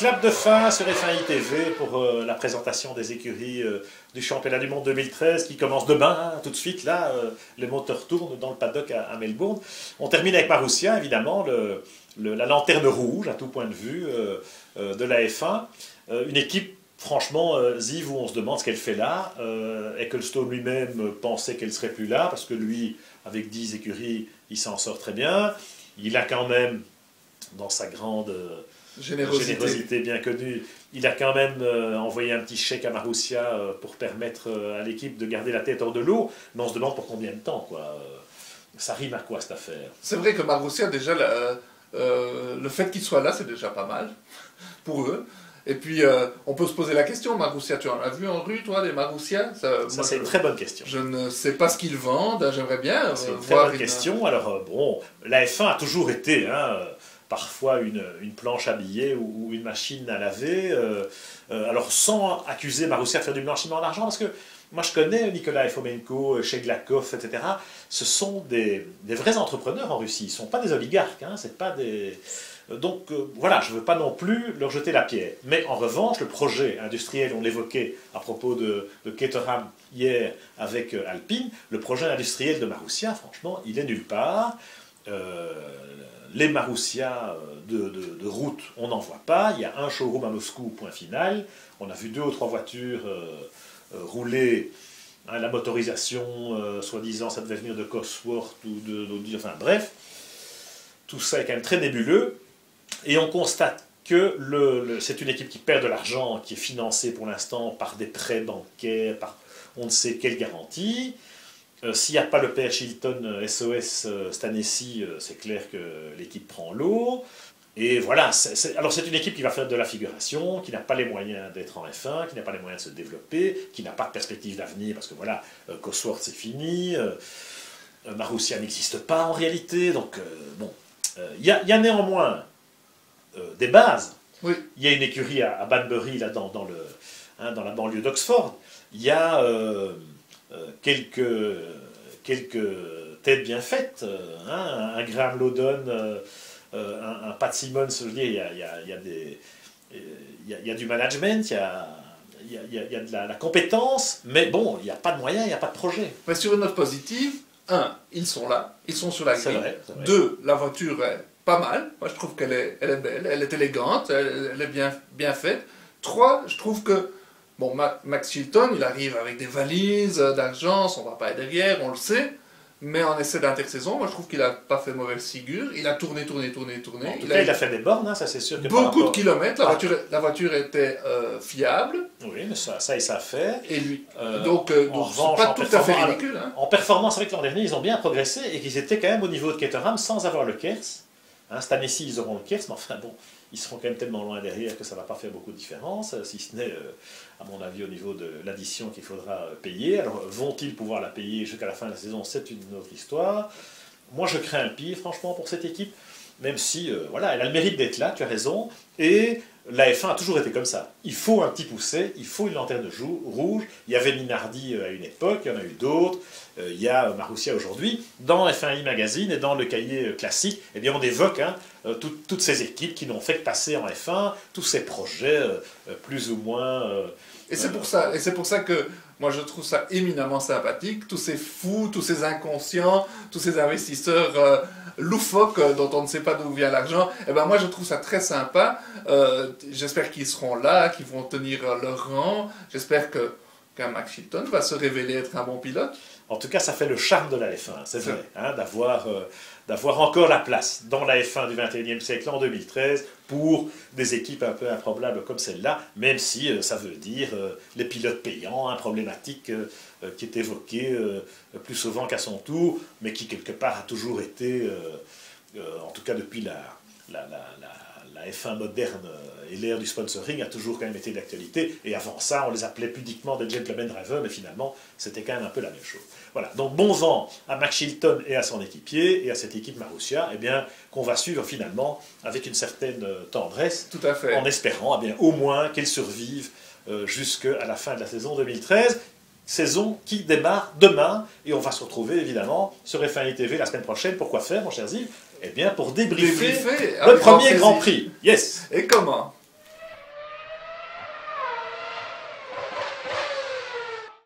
clap de fin sur F1 ITV pour la présentation des écuries du championnat du monde 2013 qui commence demain, hein, tout de suite. Là, les moteurs tournent dans le paddock à Melbourne. On termine avec Marussia, évidemment, la lanterne rouge à tout point de vue de la F1. Une équipe, franchement, Ziv, où on se demande ce qu'elle fait là. Ecclestone lui-même pensait qu'elle ne serait plus là parce que lui, avec 10 écuries, il s'en sort très bien. Il a quand même, dans sa grande générosité bien connue, il a quand même envoyé un petit chèque à Marussia pour permettre à l'équipe de garder la tête hors de l'eau, mais on se demande pour combien de temps, quoi. Ça rime à quoi cette affaire? C'est vrai que Marussia, déjà, le fait qu'il soit là, c'est déjà pas mal pour eux. Et puis, on peut se poser la question, Marussia, tu en as vu en rue, toi, des Marussia? Ça c'est une très bonne question. Je ne sais pas ce qu'ils vendent, j'aimerais bien c'est une très bonne question. Alors, bon, la F1 a toujours été, hein, parfois une planche à billets ou une machine à laver. Alors, sans accuser Marussia de faire du blanchiment d'argent, parce que moi, je connais Nicolas Fomenko, Cheglakov, etc. Ce sont des vrais entrepreneurs en Russie. Ils ne sont pas des oligarques, hein, c'est pas des... Donc voilà, je ne veux pas non plus leur jeter la pierre. Mais en revanche, le projet industriel, on l'évoquait à propos de Caterham hier avec Alpine, le projet industriel de Marussia, franchement, il est nulle part. Les Marussia de route, on n'en voit pas. Il y a un showroom à Moscou, point final. On a vu 2 ou 3 voitures rouler. Hein, la motorisation, soi-disant, ça devait venir de Cosworth ou enfin bref. Tout ça est quand même très nébuleux. Et on constate que c'est une équipe qui perd de l'argent, qui est financée pour l'instant par des prêts bancaires, par on ne sait quelle garantie. S'il n'y a pas le père Chilton SOS cette année-ci, c'est clair que l'équipe prend l'eau. Et voilà, alors c'est une équipe qui va faire de la figuration, qui n'a pas les moyens d'être en F1, qui n'a pas les moyens de se développer, qui n'a pas de perspective d'avenir, parce que voilà, Cosworth c'est fini, Marussia n'existe pas en réalité, donc bon. Il y a néanmoins des bases. Oui. Il y a une écurie à Banbury, là, dans la banlieue d'Oxford. Il y a quelques têtes bien faites. Un Graham Lowdon, un Pat Simmons, je veux dire, il y a du management, il y a de la compétence, mais bon, il n'y a pas de moyens, il n'y a pas de projet. Mais sur une note positive, 1, ils sont là, ils sont sur la grille. Vrai. 2, la voiture est pas mal. Moi, je trouve qu'elle est belle, elle est élégante, elle est bien faite. 3, je trouve que, bon, Max Chilton, il arrive avec des valises d'argent, on ne va pas être derrière, on le sait. Mais en essai d'intersaison, moi, je trouve qu'il n'a pas fait mauvaise figure. Il a tourné. En tout cas, il a fait des bornes, hein, ça c'est sûr. Que beaucoup de kilomètres, la voiture était fiable. Oui, mais ça il savent faire. Et lui, donc revanche, pas tout à fait ridicule. Hein. En performance avec l'an dernier, ils ont bien progressé et qu'ils étaient quand même au niveau de Caterham sans avoir le Kers. Hein, cette année-ci, ils auront le Kers, mais enfin bon, ils seront quand même tellement loin derrière que ça ne va pas faire beaucoup de différence, si ce n'est, à mon avis, au niveau de l'addition qu'il faudra payer. Alors, vont-ils pouvoir la payer jusqu'à la fin de la saison? C'est une autre histoire. Moi, je crains un pire, franchement, pour cette équipe, même si, voilà, elle a le mérite d'être là, tu as raison, et la F1 a toujours été comme ça. Il faut un petit poussé, il faut une lanterne rouge. Il y avait Minardi à une époque, il y en a eu d'autres. Il y a Marussia aujourd'hui. Dans F1i Magazine et dans le cahier classique, eh bien, on évoque toutes ces équipes qui n'ont fait que passer en F1, tous ces projets plus ou moins... Et c'est pour ça que moi je trouve ça éminemment sympathique, tous ces fous, tous ces inconscients, tous ces investisseurs loufoques dont on ne sait pas d'où vient l'argent, et ben moi je trouve ça très sympa. J'espère qu'ils seront là, qu'ils vont tenir leur rang, j'espère qu'un Max Chilton va se révéler être un bon pilote. En tout cas, ça fait le charme de la F1, c'est vrai, hein, d'avoir encore la place dans la F1 du XXIe siècle en 2013 pour des équipes un peu improbables comme celle-là, même si ça veut dire les pilotes payants, problématique qui est évoquée plus souvent qu'à son tour, mais qui quelque part a toujours été, en tout cas depuis la F1 moderne et l'ère du sponsoring a toujours quand même été d'actualité, et avant ça on les appelait pudiquement des gentlemen drivers, mais finalement c'était quand même un peu la même chose. Voilà, donc bon vent à Max Chilton et à son équipier, et à cette équipe Marussia, eh bien, qu'on va suivre finalement avec une certaine tendresse, tout à fait, en espérant eh bien, au moins qu'elle survive jusqu'à la fin de la saison 2013. Saison qui démarre demain, et on va se retrouver évidemment sur F1 ITV la semaine prochaine. Pourquoi faire, mon cher Ziv? Eh bien, pour débriefer le premier Grand Prix. Yes. Et comment?